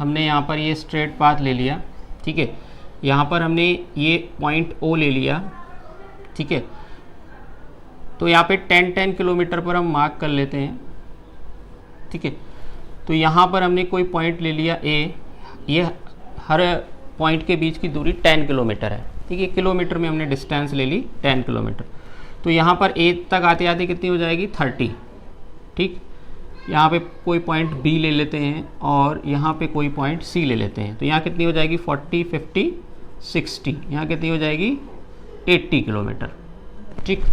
हमने यहाँ पर ये स्ट्रेट पाथ ले लिया, ठीक है। यहाँ पर हमने ये पॉइंट ओ ले लिया, ठीक है। तो यहाँ पे 10-10 किलोमीटर पर हम मार्क कर लेते हैं, ठीक है। तो यहाँ पर हमने कोई पॉइंट ले लिया ए, ये हर पॉइंट के बीच की दूरी 10 किलोमीटर है, ठीक है। किलोमीटर में हमने डिस्टेंस ले ली 10 किलोमीटर। तो यहाँ पर ए तक आते आते कितनी हो जाएगी 30, ठीक। यहाँ पे कोई पॉइंट बी ले लेते हैं और यहाँ पे कोई पॉइंट सी ले लेते हैं। तो यहाँ कितनी हो जाएगी 40, 50, 60, यहाँ कितनी हो जाएगी 80 किलोमीटर, ठीक।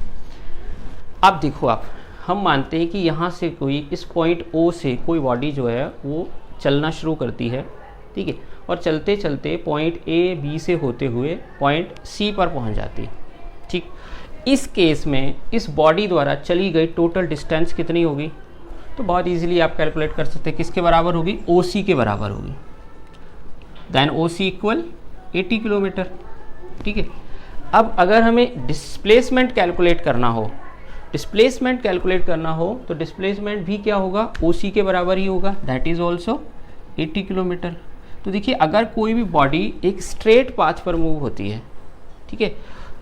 अब देखो आप, हम मानते हैं कि यहाँ से कोई इस पॉइंट ओ से कोई बॉडी जो है वो चलना शुरू करती है, ठीक है, और चलते चलते पॉइंट ए बी से होते हुए पॉइंट सी पर पहुँच जाती है, ठीक। इस केस में इस बॉडी द्वारा चली गई टोटल डिस्टेंस कितनी होगी? तो बहुत इजीली आप कैलकुलेट कर सकते हैं, किसके बराबर होगी? ओ सी के बराबर होगी। देन ओ सी इक्वल 80 किलोमीटर, ठीक है। अब अगर हमें डिस्प्लेसमेंट कैलकुलेट करना हो, तो डिस्प्लेसमेंट भी क्या होगा? ओ सी के बराबर ही होगा, दैट इज ऑल्सो 80 किलोमीटर। तो देखिए, अगर कोई भी बॉडी एक स्ट्रेट पाथ पर मूव होती है, ठीक है,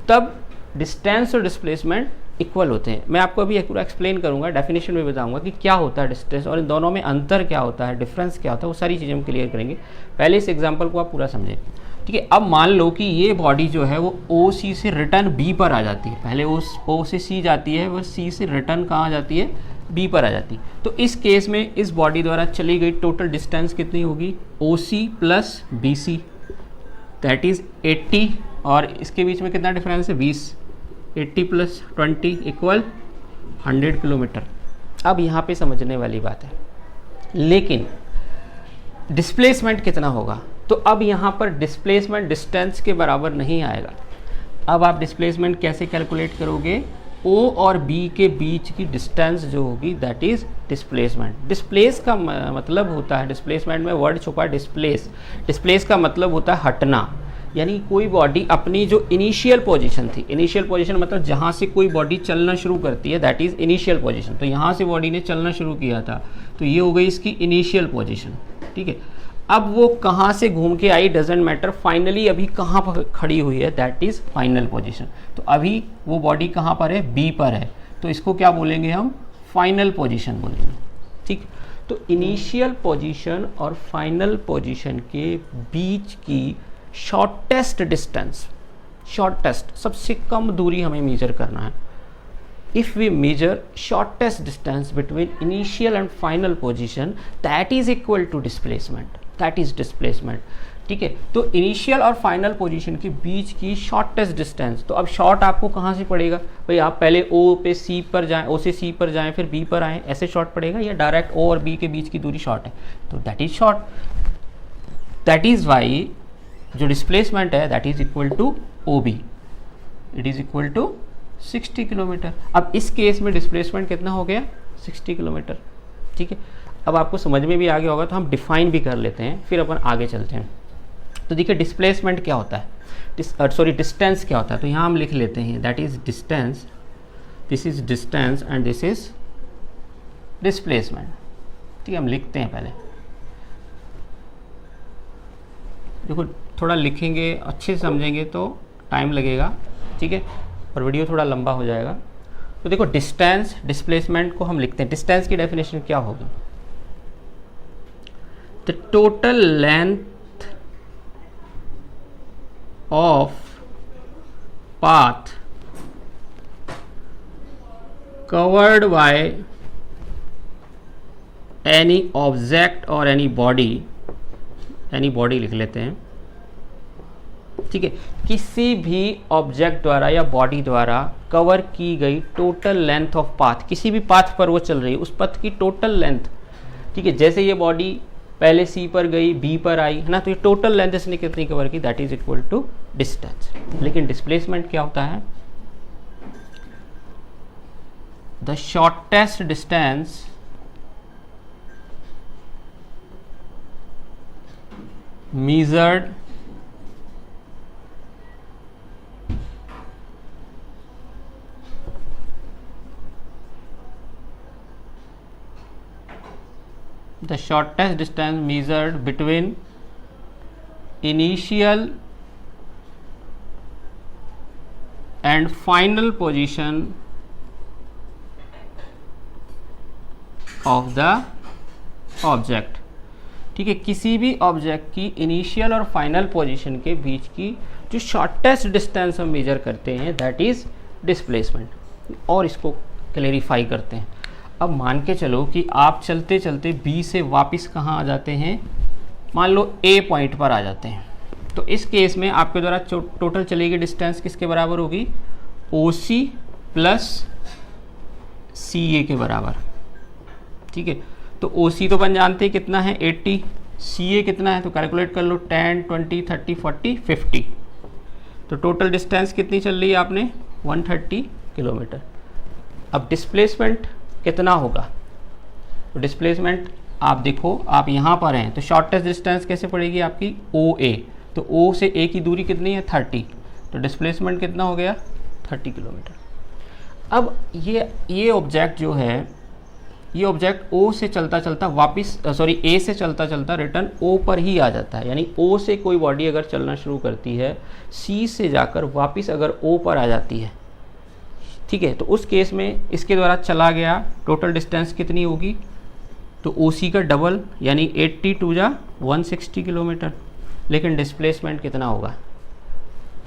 तब डिस्टेंस और डिस्प्लेसमेंट इक्वल होते हैं। मैं आपको अभी पूरा एक्सप्लेन करूंगा, डेफिनेशन में बताऊंगा कि क्या होता है डिस्टेंस और इन दोनों में अंतर क्या होता है, डिफरेंस क्या होता है, वो सारी चीज़ें हम क्लियर करेंगे। पहले इस एग्जांपल को आप पूरा समझें, ठीक है। अब मान लो कि ये बॉडी जो है वो ओ सी से रिटर्न बी पर आ जाती है। पहले ओ से सी जाती है, वो सी से रिटर्न कहाँ आ जाती है? बी पर आ जाती है। तो इस केस में इस बॉडी द्वारा चली गई टोटल डिस्टेंस कितनी होगी? O C plus B C, that is 80, और इसके बीच में कितना डिफरेंस है? 20। 80 प्लस 20 इक्वल 100 किलोमीटर। अब यहाँ पे समझने वाली बात है, लेकिन डिस्प्लेसमेंट कितना होगा? तो अब यहाँ पर डिस्प्लेसमेंट डिस्टेंस के बराबर नहीं आएगा। अब आप डिस्प्लेसमेंट कैसे कैलकुलेट करोगे? ओ और बी के बीच की डिस्टेंस जो होगी दैट इज डिस्प्लेसमेंट। डिस्प्लेस का मतलब होता है, डिस्प्लेसमेंट में वर्ड छुपा डिस्प्लेस। डिस्प्लेस का मतलब होता है हटना, यानी कोई बॉडी अपनी जो इनिशियल पोजीशन थी, इनिशियल पोजीशन मतलब जहाँ से कोई बॉडी चलना शुरू करती है, दैट इज इनिशियल पोजीशन। तो यहाँ से बॉडी ने चलना शुरू किया था, तो ये हो गई इसकी इनिशियल पोजीशन, ठीक है। अब वो कहाँ से घूम के आई डजेंट मैटर, फाइनली अभी कहाँ पर खड़ी हुई है, दैट इज फाइनल पोजीशन। तो अभी वो बॉडी कहाँ पर है? बी पर है, तो इसको क्या बोलेंगे हम? फाइनल पोजीशन बोलेंगे, ठीक। तो इनिशियल पोजीशन और फाइनल पोजीशन के बीच की शॉर्टेस्ट डिस्टेंस, शॉर्टेस्ट सबसे कम दूरी हमें मेजर करना है। If we measure shortest distance between initial and final position, that is equal to displacement, that is displacement, ठीक है। तो इनिशियल और फाइनल पोजीशन के बीच की शॉर्टेस्ट डिस्टेंस, तो अब शॉर्ट आपको कहाँ से पड़ेगा भाई? आप पहले ओ पे सी पर जाएं, ओ से सी पर जाएं, फिर बी पर आएँ, ऐसे शॉर्ट पड़ेगा, या डायरेक्ट ओ और बी के बीच की दूरी शॉर्ट है, तो that is short. That is why जो डिस्प्लेसमेंट है that is equal to O B, it is equal to 60 kilometre. अब इस केस में डिस्प्लेसमेंट कितना हो गया? 60 किलोमीटर, ठीक है। अब आपको समझ में भी आ गया होगा, तो हम डिफाइन भी कर लेते हैं, फिर अपन आगे चलते हैं। तो देखिए डिस्प्लेसमेंट क्या होता है, डिस्टेंस क्या होता है। तो यहाँ हम लिख लेते हैं that is distance, this is distance and this is displacement, ठीक है। हम लिखते हैं पहले, देखो थोड़ा लिखेंगे अच्छे से समझेंगे तो टाइम लगेगा, ठीक है, और वीडियो थोड़ा लंबा हो जाएगा। तो देखो डिस्टेंस, डिस्प्लेसमेंट को हम लिखते हैं। डिस्टेंस की डेफिनेशन क्या होगी? The total length of path covered by any object और एनी बॉडी लिख लेते हैं, ठीक है। किसी भी ऑब्जेक्ट द्वारा या बॉडी द्वारा कवर की गई टोटल लेंथ ऑफ पाथ, किसी भी पाथ पर वो चल रही है उस पथ की टोटल लेंथ, ठीक है। जैसे ये बॉडी पहले सी पर गई, बी पर आई, है ना, तो ये टोटल लेंथ इसने कितनी कवर की, that is equal to distance. लेकिन डिस्प्लेसमेंट क्या होता है? The shortest distance measured the the shortest distance measured between initial and final position of the object. ठीक है, किसी भी ऑब्जेक्ट की इनिशियल और फाइनल पोजीशन के बीच की जो शॉर्टेस्ट डिस्टेंस हम मेजर करते हैं दैट इज डिस्प्लेसमेंट। और इसको क्लेरिफाई करते हैं। अब मान के चलो कि आप चलते चलते बी से वापस कहाँ आ जाते हैं, मान लो ए पॉइंट पर आ जाते हैं, तो इस केस में आपके द्वारा टोटल चलेगी डिस्टेंस किसके बराबर होगी, ओ सी प्लस सी ए के बराबर। ठीक है, तो ओ सी तो अपन जानते हैं कितना है 80, सी ए कितना है तो कैलकुलेट कर लो 10, 20, 30, 40, 50। तो टोटल डिस्टेंस कितनी चल रही है आपने 130 किलोमीटर। अब डिस्प्लेसमेंट कितना होगा, तो डिस्प्लेसमेंट आप देखो, आप यहाँ पर हैं तो शॉर्टेस्ट डिस्टेंस कैसे पड़ेगी आपकी ओ ए, तो ओ से ए की दूरी कितनी है 30, तो डिस्प्लेसमेंट कितना हो गया 30 किलोमीटर। अब ये ऑब्जेक्ट जो है, ये ऑब्जेक्ट ओ से चलता चलता वापस ए से चलता चलता रिटर्न ओ पर ही आ जाता है। यानी ओ से कोई बॉडी अगर चलना शुरू करती है, सी से जाकर वापस अगर ओ पर आ जाती है, ठीक है, तो उस केस में इसके द्वारा चला गया टोटल डिस्टेंस कितनी होगी, तो ओ सी का डबल यानी 82 जा 160 किलोमीटर। लेकिन डिस्प्लेसमेंट कितना होगा,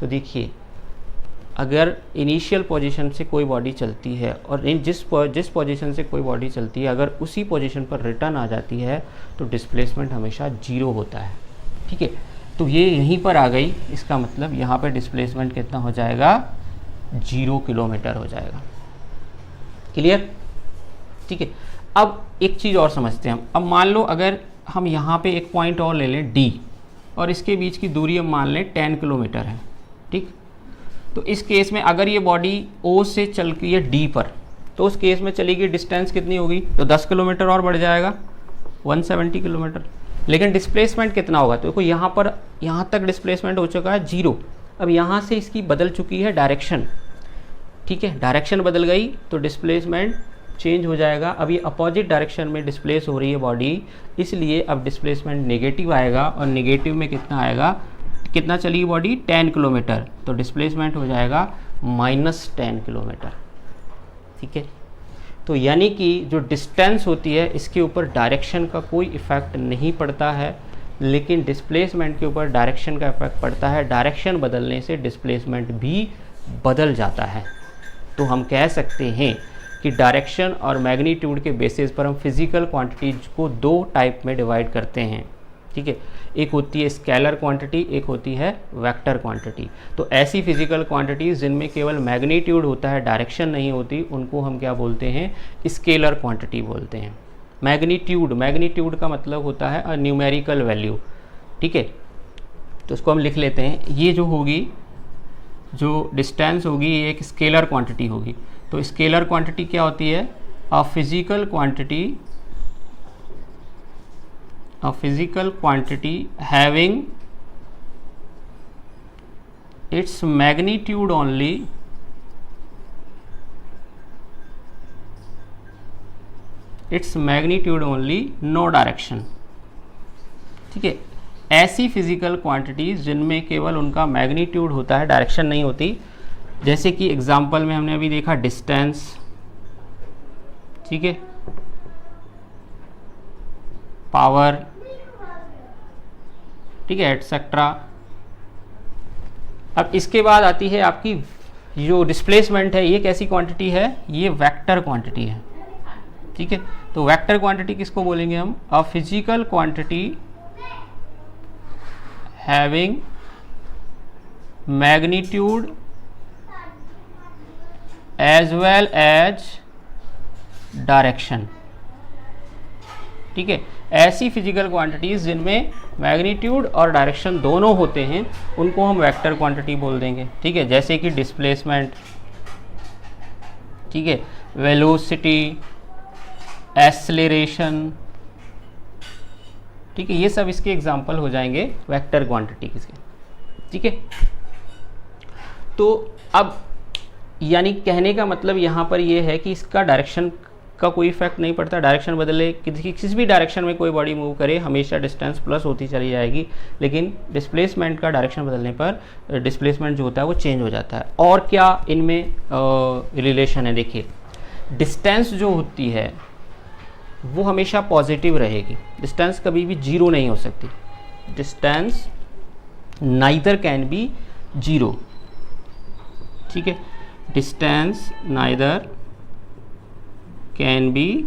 तो देखिए अगर इनिशियल पोजीशन से कोई बॉडी चलती है और जिस पोजीशन से कोई बॉडी चलती है अगर उसी पोजीशन पर रिटर्न आ जाती है तो डिस्प्लेसमेंट हमेशा 0 होता है। ठीक है, तो ये यहीं पर आ गई, इसका मतलब यहाँ पर डिस्प्लेसमेंट कितना हो जाएगा 0 किलोमीटर हो जाएगा। क्लियर? ठीक है, अब एक चीज़ और समझते हैं हम। अब मान लो अगर हम यहाँ पे एक पॉइंट और ले लें डी, और इसके बीच की दूरी हम मान लें 10 किलोमीटर है। ठीक, तो इस केस में अगर ये बॉडी ओ से चल गई है डी पर, तो उस केस में चलेगी डिस्टेंस कितनी होगी, तो 10 किलोमीटर और बढ़ जाएगा 170 किलोमीटर। लेकिन डिस्प्लेसमेंट कितना होगा, तो देखो यहाँ पर यहाँ तक डिस्प्लेसमेंट हो चुका है 0। अब यहाँ से इसकी बदल चुकी है डायरेक्शन। ठीक है, डायरेक्शन बदल गई तो डिस्प्लेसमेंट चेंज हो जाएगा। अब ये अपोजिट डायरेक्शन में डिस्प्लेस हो रही है बॉडी, इसलिए अब डिस्प्लेसमेंट नेगेटिव आएगा। और नेगेटिव में कितना आएगा, कितना चली बॉडी 10 किलोमीटर, तो डिस्प्लेसमेंट हो जाएगा -10 किलोमीटर। ठीक है, तो यानी कि जो डिस्टेंस होती है इसके ऊपर डायरेक्शन का कोई इफ़ेक्ट नहीं पड़ता है, लेकिन डिस्प्लेसमेंट के ऊपर डायरेक्शन का इफेक्ट पड़ता है। डायरेक्शन बदलने से डिस्प्लेसमेंट भी बदल जाता है। तो हम कह सकते हैं कि डायरेक्शन और मैग्नीट्यूड के बेसिस पर हम फिज़िकल क्वांटिटीज को 2 टाइप में डिवाइड करते हैं। ठीक है, एक होती है स्केलर क्वांटिटी, एक होती है वेक्टर क्वांटिटी। तो ऐसी फिजिकल क्वांटिटीज़ जिनमें केवल मैग्नीट्यूड होता है, डायरेक्शन नहीं होती, उनको हम क्या बोलते हैं, स्केलर क्वांटिटी बोलते हैं। मैग्नीट्यूड का मतलब होता है न्यूमेरिकल वैल्यू। ठीक है, तो उसको हम लिख लेते हैं। ये जो होगी, जो डिस्टेंस होगी, ये एक स्केलर क्वांटिटी होगी। तो स्केलर क्वांटिटी क्या होती है, a physical quantity having its magnitude only, no direction. ठीक है, ऐसी फिजिकल क्वांटिटीज जिनमें केवल उनका मैग्नीट्यूड होता है, डायरेक्शन नहीं होती। जैसे कि एग्जाम्पल में हमने अभी देखा डिस्टेंस, ठीक है, पावर, ठीक है, एटसेट्रा। अब इसके बाद आती है आपकी जो डिस्प्लेसमेंट है, ये कैसी क्वांटिटी है, ये वेक्टर क्वांटिटी है। ठीक है, तो वेक्टर क्वांटिटी किसको बोलेंगे हम, a physical quantity having magnitude as well as direction. ठीक है, ऐसी फिजिकल क्वांटिटीज जिनमें मैग्नीट्यूड और डायरेक्शन दोनों होते हैं उनको हम वेक्टर क्वांटिटी बोल देंगे। ठीक है, जैसे कि डिस्प्लेसमेंट, ठीक है, वेलोसिटी, एक्सेलरेशन, ठीक है, ये सब इसके एग्जाम्पल हो जाएंगे वेक्टर क्वांटिटी के। ठीक है, तो अब यानी कहने का मतलब यहाँ पर ये है कि इसका डायरेक्शन का कोई इफेक्ट नहीं पड़ता, डायरेक्शन बदले किसी भी डायरेक्शन में कोई बॉडी मूव करे हमेशा डिस्टेंस प्लस होती चली जाएगी, लेकिन डिस्प्लेसमेंट का डायरेक्शन बदलने पर डिस्प्लेसमेंट जो होता है वो चेंज हो जाता है। और क्या इनमें रिलेशन है, देखिए डिस्टेंस जो होती है वो हमेशा पॉजिटिव रहेगी, डिस्टेंस कभी भी जीरो नहीं हो सकती, distance neither can be zero, ठीक है, distance neither can be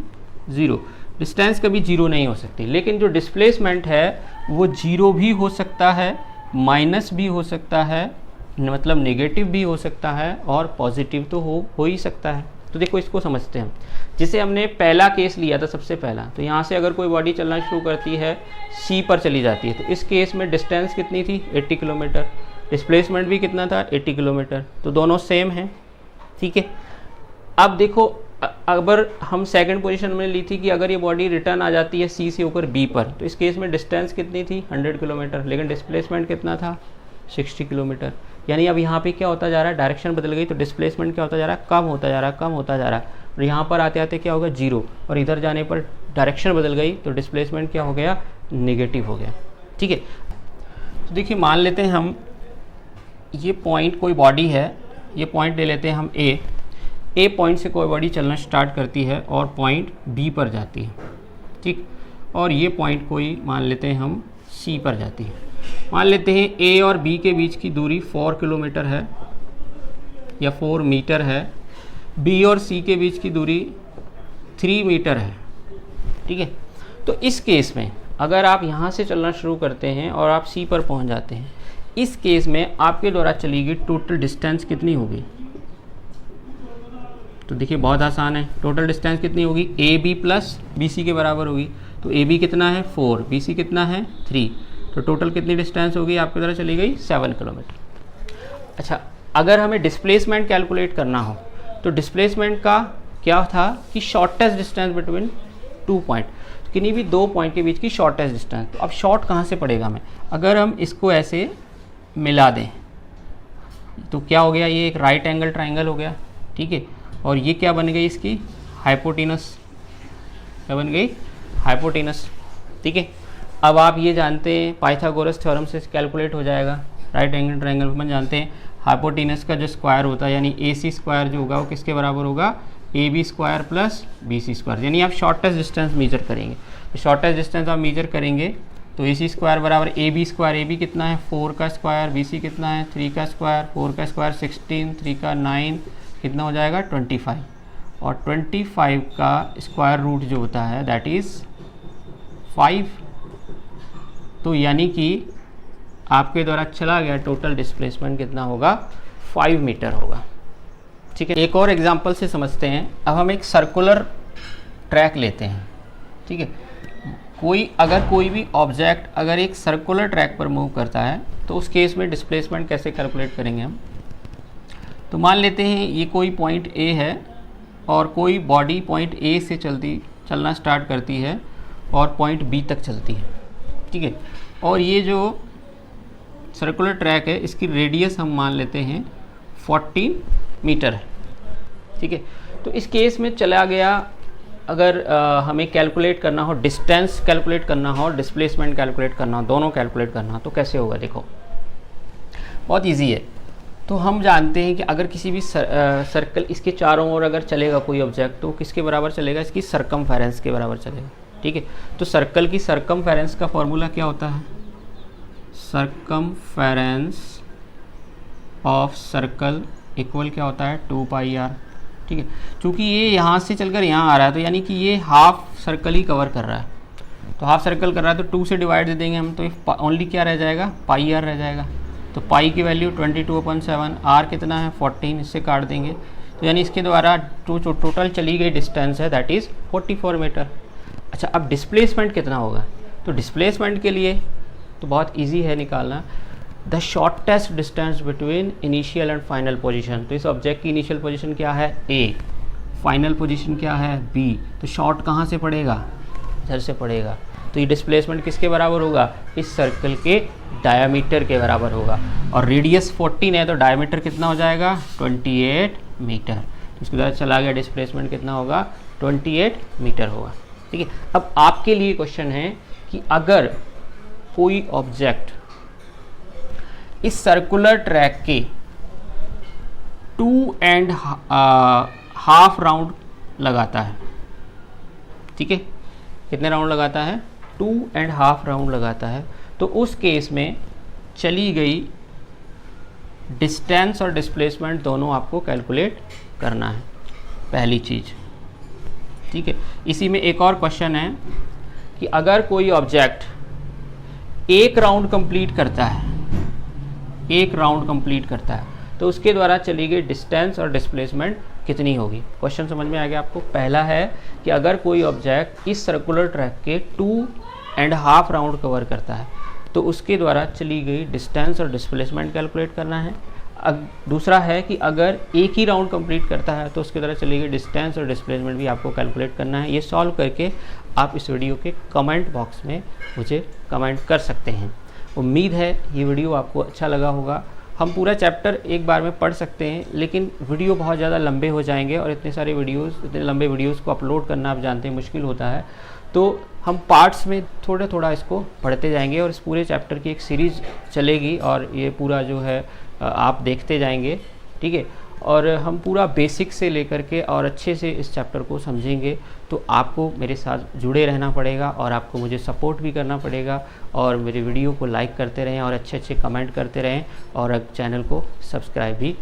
zero, distance कभी जीरो नहीं हो सकती। लेकिन जो डिस्प्लेसमेंट है वो जीरो भी हो सकता है, माइनस भी हो सकता है, मतलब नेगेटिव भी हो सकता है, और पॉजिटिव तो हो ही सकता है। तो देखो इसको समझते हैं, जिसे हमने पहला केस लिया था सबसे पहला, तो यहाँ से अगर कोई बॉडी चलना शुरू करती है सी पर चली जाती है, तो इस केस में डिस्टेंस कितनी थी 80 किलोमीटर, डिस्प्लेसमेंट भी कितना था 80 किलोमीटर, तो दोनों सेम हैं, ठीक है। अब देखो अगर हम सेकंड पोजीशन में ली थी कि अगर ये बॉडी रिटर्न आ जाती है सी से होकर बी पर, तो इस केस में डिस्टेंस कितनी थी 100 किलोमीटर, लेकिन डिस्प्लेसमेंट कितना था 60 किलोमीटर। यानी अब यहाँ पे क्या होता जा रहा है, डायरेक्शन बदल गई तो डिस्प्लेसमेंट क्या होता जा रहा है, कम होता जा रहा है, कम होता जा रहा है, और यहाँ पर आते आते क्या होगा जीरो, और इधर जाने पर डायरेक्शन बदल गई तो डिस्प्लेसमेंट क्या हो गया, नेगेटिव हो गया, ठीक है। तो देखिए मान लेते हैं हम ये पॉइंट कोई बॉडी है, ये पॉइंट ले लेते हैं हम ए पॉइंट से कोई बॉडी चलना स्टार्ट करती है और पॉइंट बी पर जाती है, ठीक, और ये पॉइंट कोई मान लेते हैं हम सी पर जाती है। मान लेते हैं ए और बी के बीच की दूरी 4 किलोमीटर है या 4 मीटर है, बी और सी के बीच की दूरी 3 मीटर है, ठीक है। तो इस केस में अगर आप यहाँ से चलना शुरू करते हैं और आप सी पर पहुँच जाते हैं, इस केस में आपके द्वारा चली गई टोटल डिस्टेंस कितनी होगी, तो देखिए बहुत आसान है, टोटल डिस्टेंस कितनी होगी, A B plus B C के बराबर होगी। तो ए बी कितना है 4, बी सी कितना है 3, तो टोटल कितनी डिस्टेंस होगी आपके द्वारा चली गई 7 किलोमीटर। अच्छा, अगर हमें डिस्प्लेसमेंट कैलकुलेट करना हो तो डिस्प्लेसमेंट का क्या था कि शॉर्टेस्ट डिस्टेंस बिटवीन 2 पॉइंट, किन्हीं भी 2 पॉइंट के बीच की शॉर्टेस्ट डिस्टेंस। तो अब शॉर्ट कहाँ से पड़ेगा हमें, अगर हम इसको ऐसे मिला दें तो क्या हो गया, ये एक राइट एंगल ट्राइंगल हो गया, ठीक है, और ये क्या बन गई इसकी हाइपोटेनस, क्या बन गई हाइपोटेनस, ठीक है। अब आप ये जानते हैं पाइथागोरस थ्योरम से कैलकुलेट हो जाएगा, राइट एंगल ट्राइंगल में जानते हैं हाइपोटेनस का जो स्क्वायर होता है यानी ए सी स्क्वायर जो होगा वो किसके बराबर होगा, A B square plus B C square. यानी आप शॉर्टेस्ट डिस्टेंस मेजर करेंगे, तो शॉर्टेस्ट डिस्टेंस आप मेजर करेंगे तो ए सी स्क्वायर बराबर A B square, A B कितना है 4 का स्क्वायर, बी सी कितना है 3 का स्क्वायर, 4 का स्क्वायर 16, 3 का 9, कितना हो जाएगा 25, और 25 का स्क्वायर रूट जो होता है दैट इज़ 5। तो यानी कि आपके द्वारा चला गया टोटल डिस्प्लेसमेंट कितना होगा 5 मीटर होगा, ठीक है। एक और एग्जांपल से समझते हैं। अब हम एक सर्कुलर ट्रैक लेते हैं, ठीक है। अगर कोई भी ऑब्जेक्ट अगर एक सर्कुलर ट्रैक पर मूव करता है तो उस केस में डिस्प्लेसमेंट कैसे कैलकुलेट करेंगे हम। तो मान लेते हैं ये कोई पॉइंट ए है और कोई बॉडी पॉइंट ए से चलना स्टार्ट करती है और पॉइंट बी तक चलती है, ठीक है। और ये जो सर्कुलर ट्रैक है इसकी रेडियस हम मान लेते हैं 40 मीटर है, ठीक है। तो इस केस में चला गया, अगर हमें कैलकुलेट करना हो, डिस्टेंस कैलकुलेट करना हो, डिस्प्लेसमेंट कैलकुलेट करना हो, दोनों कैलकुलेट करना हो तो कैसे होगा, देखो बहुत इजी है। तो हम जानते हैं कि अगर किसी भी सर्कल इसके चारों ओर अगर चलेगा कोई ऑब्जेक्ट तो किसके बराबर चलेगा, इसकी सरकमफेरेंस के बराबर चलेगा, ठीक है। तो सर्कल की सरकमफेरेंस का फॉर्मूला क्या होता है, सरकमफेरेंस ऑफ सर्कल इक्वल क्या होता है 2 पाई आर, ठीक है। चूँकि ये यहाँ से चलकर यहाँ आ रहा है तो यानी कि ये हाफ सर्कल ही कवर कर रहा है, तो हाफ सर्कल कर रहा है तो 2 से डिवाइड दे देंगे हम, तो ओनली क्या रह जाएगा पाई आर रह जाएगा। तो पाई की वैल्यू 22/7, आर कितना है 14, इससे काट देंगे तो यानी इसके द्वारा जो टोटल चली गई डिस्टेंस है दैट इज़ 44 मीटर। अच्छा, अब डिस्प्लेसमेंट कितना होगा, तो डिस्प्लेसमेंट के लिए तो बहुत ईजी है निकालना, the shortest distance between initial and final position. तो इस ऑब्जेक्ट की इनिशियल पोजीशन क्या है ए, फाइनल पोजीशन क्या है बी, तो शॉर्ट कहाँ से पड़ेगा, इधर से पड़ेगा। तो ये डिस्प्लेसमेंट किसके बराबर होगा, इस सर्कल के डायामीटर के बराबर होगा, और रेडियस 14 है तो डायामीटर कितना हो जाएगा 28 मीटर। तो इसके द्वारा चला गया डिस्प्लेसमेंट कितना होगा 28 मीटर होगा। ठीक है, अब आपके लिए क्वेश्चन है कि अगर कोई ऑब्जेक्ट इस सर्कुलर ट्रैक के 2.5 राउंड लगाता है, ठीक है, कितने राउंड लगाता है? 2.5 राउंड लगाता है, तो उस केस में चली गई डिस्टेंस और डिस्प्लेसमेंट दोनों आपको कैलकुलेट करना है, पहली चीज़। ठीक है, इसी में एक और क्वेश्चन है कि अगर कोई ऑब्जेक्ट एक राउंड कंप्लीट करता है, एक राउंड कंप्लीट करता है, तो उसके द्वारा चली गई डिस्टेंस और डिस्प्लेसमेंट कितनी होगी? क्वेश्चन समझ में आ गया आपको? पहला है कि अगर कोई ऑब्जेक्ट इस सर्कुलर ट्रैक के 2.5 राउंड कवर करता है, तो उसके द्वारा चली गई डिस्टेंस और डिस्प्लेसमेंट कैलकुलेट करना है। दूसरा है कि अगर एक ही राउंड कंप्लीट करता है, तो उसके द्वारा चली गई डिस्टेंस और डिस्प्लेसमेंट भी आपको कैलकुलेट करना है। ये सॉल्व करके आप इस वीडियो के कमेंट बॉक्स में मुझे कमेंट कर सकते हैं। उम्मीद है ये वीडियो आपको अच्छा लगा होगा। हम पूरा चैप्टर एक बार में पढ़ सकते हैं, लेकिन वीडियो बहुत ज़्यादा लंबे हो जाएंगे और इतने सारे वीडियोस, इतने लंबे वीडियोस को अपलोड करना आप जानते हैं मुश्किल होता है। तो हम पार्ट्स में थोड़ा थोड़ा इसको पढ़ते जाएंगे और इस पूरे चैप्टर की एक सीरीज़ चलेगी और ये पूरा जो है आप देखते जाएंगे। ठीक है, और हम पूरा बेसिक से लेकर के और अच्छे से इस चैप्टर को समझेंगे। तो आपको मेरे साथ जुड़े रहना पड़ेगा और आपको मुझे सपोर्ट भी करना पड़ेगा और मेरे वीडियो को लाइक करते रहें और अच्छे अच्छे कमेंट करते रहें और चैनल को सब्सक्राइब भी